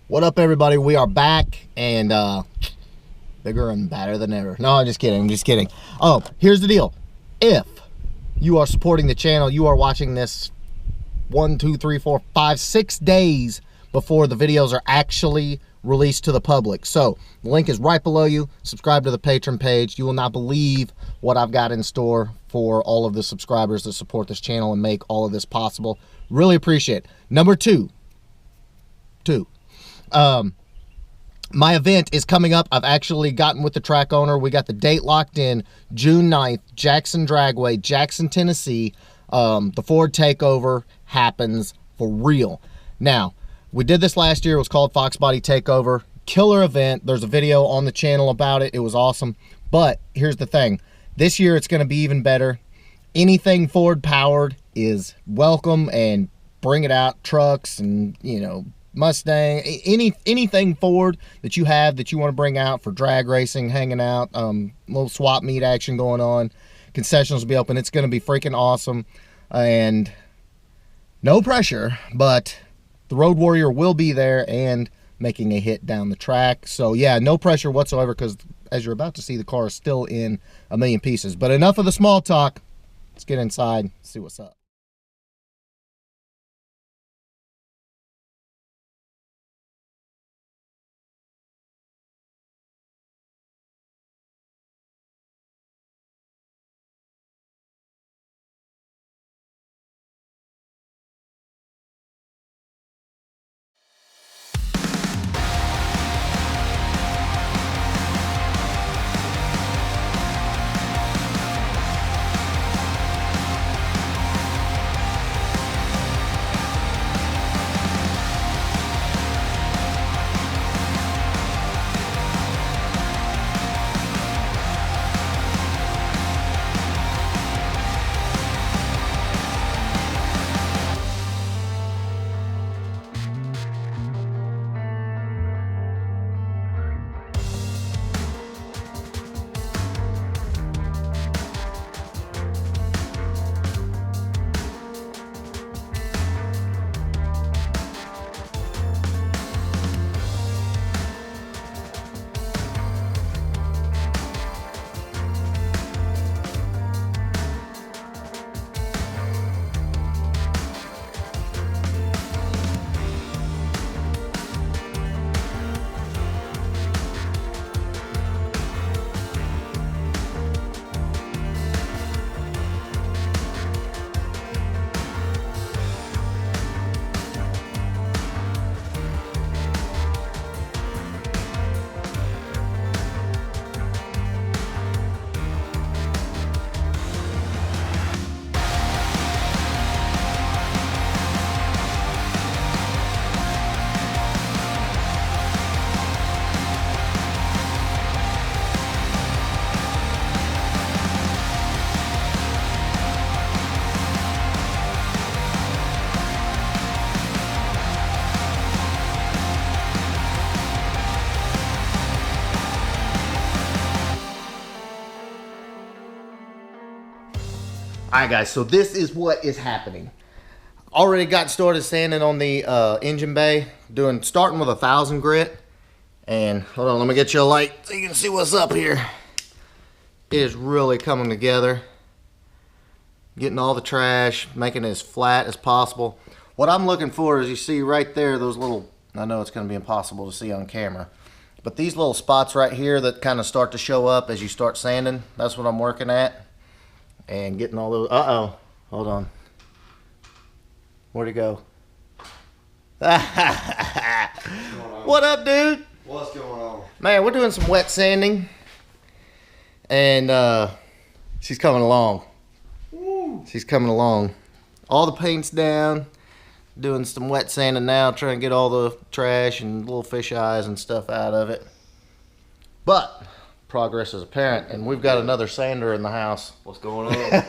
What up, everybody? We are back and bigger and badder than ever. No, I'm just kidding. Oh, here's the deal. If you are supporting the channel, you are watching this 1, 2, 3, 4, 5, 6 days before the videos are actually released to the public. So the link is right below you. Subscribe to the Patreon page. You will not believe what I've got in store for all of the subscribers that support this channel and make all of this possible. Really appreciate it. Number two. My event is coming up. I've actually gotten with the track owner. We got the date locked in, June 9th, Jackson Dragway, Jackson, Tennessee. The Ford Takeover happens for real. Now, we did this last year. It was called Fox Body Takeover. Killer event. There's a video on the channel about it. It was awesome. But here's the thing. This year it's going to be even better. Anything Ford powered is welcome, and bring it out. Trucks and, Mustang, anything Ford that you have that you want to bring out for drag racing, hanging out, little swap meet action going on. Concessions will be open. It's going to be freaking awesome. And no pressure, but the Road Warrior will be there and making a hit down the track. So yeah, no pressure whatsoever, because as you're about to see, the car is still in a million pieces. But enough of the small talk. Let's get inside, see what's up. Alright guys, so this is what is happening. Already got started sanding on the engine bay, starting with 1,000 grit. And hold on, let me get you a light so you can see what's up here. It is really coming together. Getting all the trash, making it as flat as possible. What I'm looking for is, you see right there, those little, I know it's going to be impossible to see on camera, but these little spots right here that kind of start to show up as you start sanding, that's what I'm working at. And getting all those, hold on. Where'd it go? What up, dude? What's going on? Man, we're doing some wet sanding. And she's coming along. Woo. She's coming along. All the paint's down. Doing some wet sanding now, trying to get all the trash and little fish eyes and stuff out of it. But progress is apparent, and we've got another sander in the house. What's going on?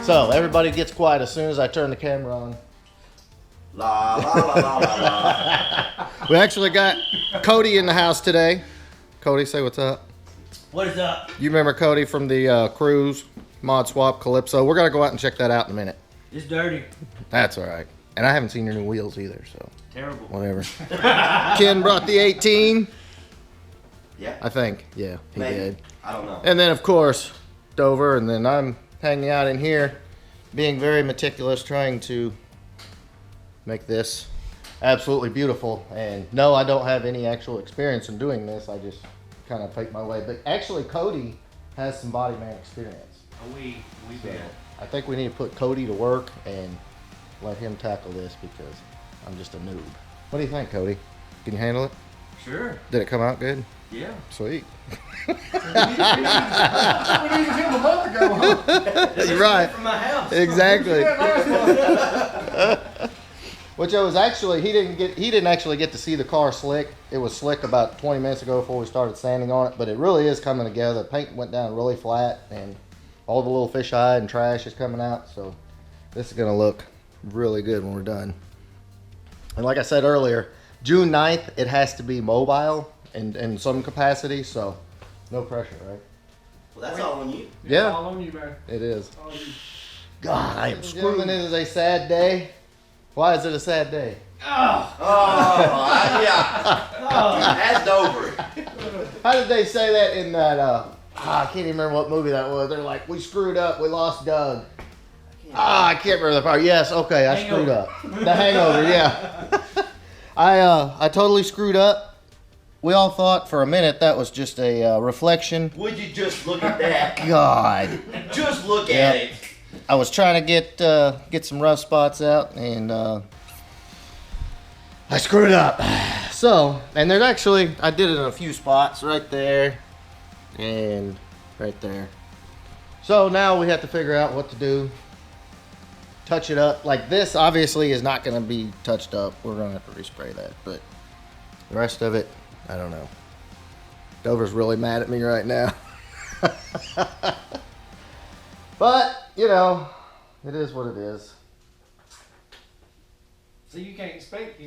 So everybody gets quiet as soon as I turn the camera on. La la la la la la. We actually got Cody in the house today. Cody, say what's up. What is up? You remember Cody from the Cruise Mod Swap Calypso? We're gonna go out and check that out in a minute. It's dirty. That's all right. And I haven't seen your new wheels either, so Terrible. whatever. Ken brought the 18. Yeah. I think. Yeah, he Maybe. did. I don't know. And then of course Dover, and then I'm hanging out in here, being very meticulous, trying to make this absolutely beautiful. And no, I don't have any actual experience in doing this. I just kind of fake my way. But actually, Cody has some body man experience. We So did. I think we need to put Cody to work and let him tackle this because I'm just a noob. What do you think, Cody? Can you handle it? Sure. Did it come out good? Yeah. Sweet. We needed him a month ago, huh? You're right. From my house. Exactly. Yeah, last month. Which it was actually he didn't actually get to see the car slick. It was slick about 20 minutes ago before we started sanding on it, but it really is coming together. The paint went down really flat and all the little fisheye and trash is coming out, so this is gonna look really good when we're done. And like I said earlier, June 9th it has to be mobile in some capacity, so no pressure, right? Well, that's all on you. Yeah. All on you, man. It is. All on you. God, I am screwed. It is a sad day. Why is it a sad day? Oh. Oh, yeah. That's Dover. How did they say that in that? I can't even remember what movie that was. They're like, we screwed up. We lost Doug. I can't remember the part. Yes, okay, I Hangover. screwed up. The Hangover, yeah. I totally screwed up. We all thought for a minute that was just a reflection. Would you just look at that? God, Just look Yep. at it. I was trying to get some rough spots out, and I screwed up. So, and there's actually, I did it in a few spots right there and right there. So now we have to figure out what to do. Touch it up. Like this obviously is not going to be touched up. We're going to have to respray that, but the rest of it, I don't know. Dover's really mad at me right now. But, you know, it is what it is. So you can't expect,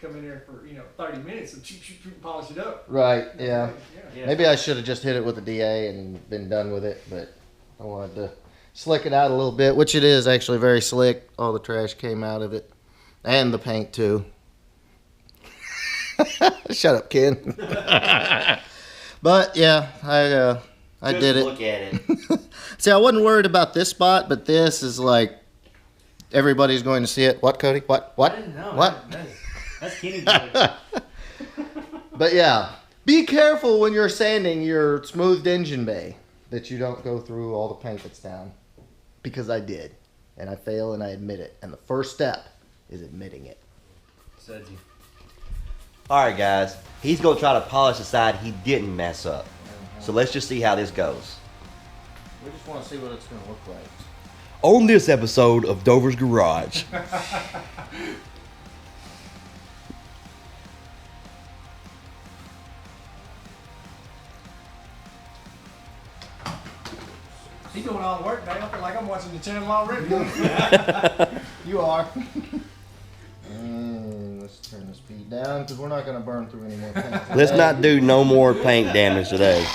come in there for, 30 minutes and shoot, and polish it up. Right, yeah. Yeah. Maybe I should have just hit it with the DA and been done with it, but I wanted to slick it out a little bit, which it is actually very slick. All the trash came out of it. And the paint, too. Shut up, Ken. But, yeah, I Just did it. look at it. See, I wasn't worried about this spot, but this is like everybody's going to see it. What, Cody? What? I didn't know. What? That's Kenny boy. But yeah, be careful when you're sanding your smoothed engine bay that you don't go through all the paint that's down. Because I did. And I fail and I admit it. And the first step is admitting it. Sudsy. All right, guys. He's going to try to polish the side he didn't mess up. So let's just see how this goes. We just want to see what it's going to look like. On this episode of Dover's Garage. He's doing all the work, man. I feel like I'm watching the channel already. You are. And let's turn the speed down because we're not going to burn through any more paint. Let's not do no more paint damage today.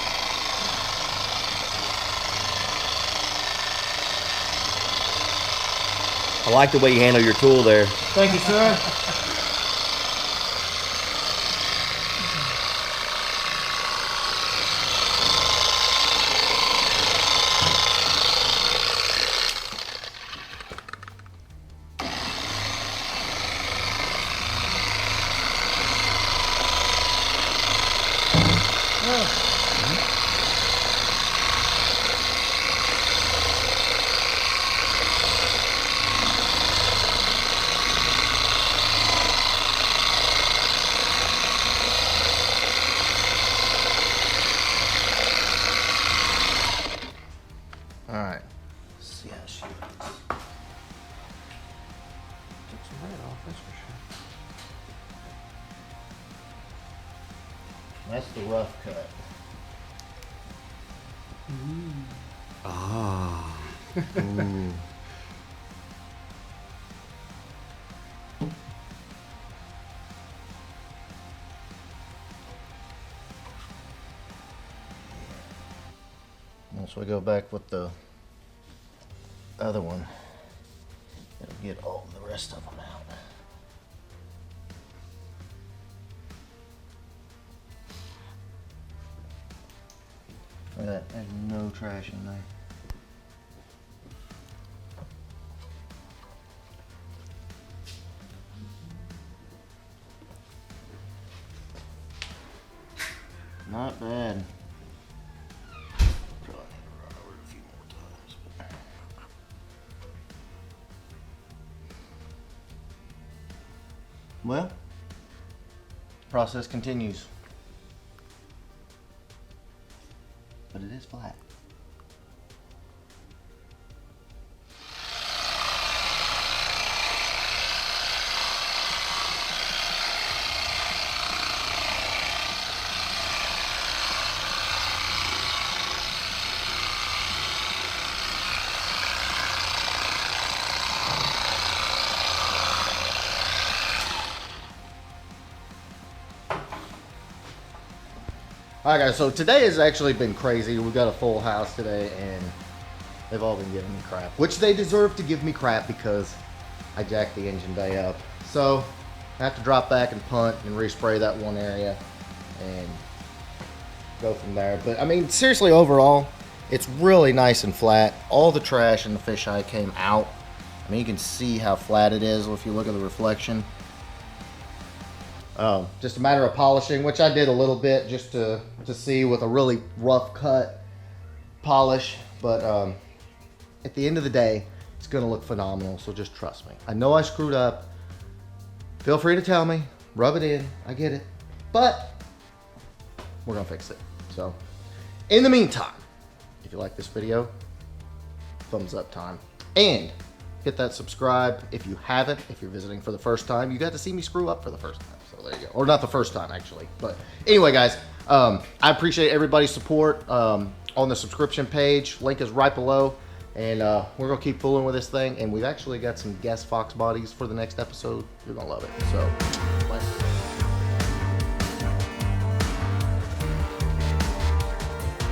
I like the way you handle your tool there. Thank you, sir. All right. Let's see how she looks. Took some red off, that's for sure. That's the rough cut. Ah. Once we go back with the other one, it'll get all the rest of them out. Look at that, there's no trash in there. Not bad. Probably need to run over it a few more times. Well, process continues. But it is flat. Alright guys, so today has actually been crazy. We've got a full house today and they've all been giving me crap. Which they deserve to give me crap because I jacked the engine bay up. So I have to drop back and punt and respray that one area and go from there. But I mean, seriously, overall, it's really nice and flat. All the trash in the fisheye came out. I mean, you can see how flat it is if you look at the reflection. Just a matter of polishing, which I did a little bit just to see with a really rough cut polish. But at the end of the day, it's going to look phenomenal, so just trust me. I know I screwed up. Feel free to tell me. Rub it in. I get it. But we're going to fix it. So in the meantime, if you like this video, thumbs up time. And hit that subscribe if you haven't. If you're visiting for the first time, you got to see me screw up for the first time. So there you go. Or not the first time, actually. But anyway, guys, I appreciate everybody's support on the subscription page. Link is right below. And we're going to keep fooling with this thing. And we've actually got some guest Fox bodies for the next episode. You're going to love it. So, bye.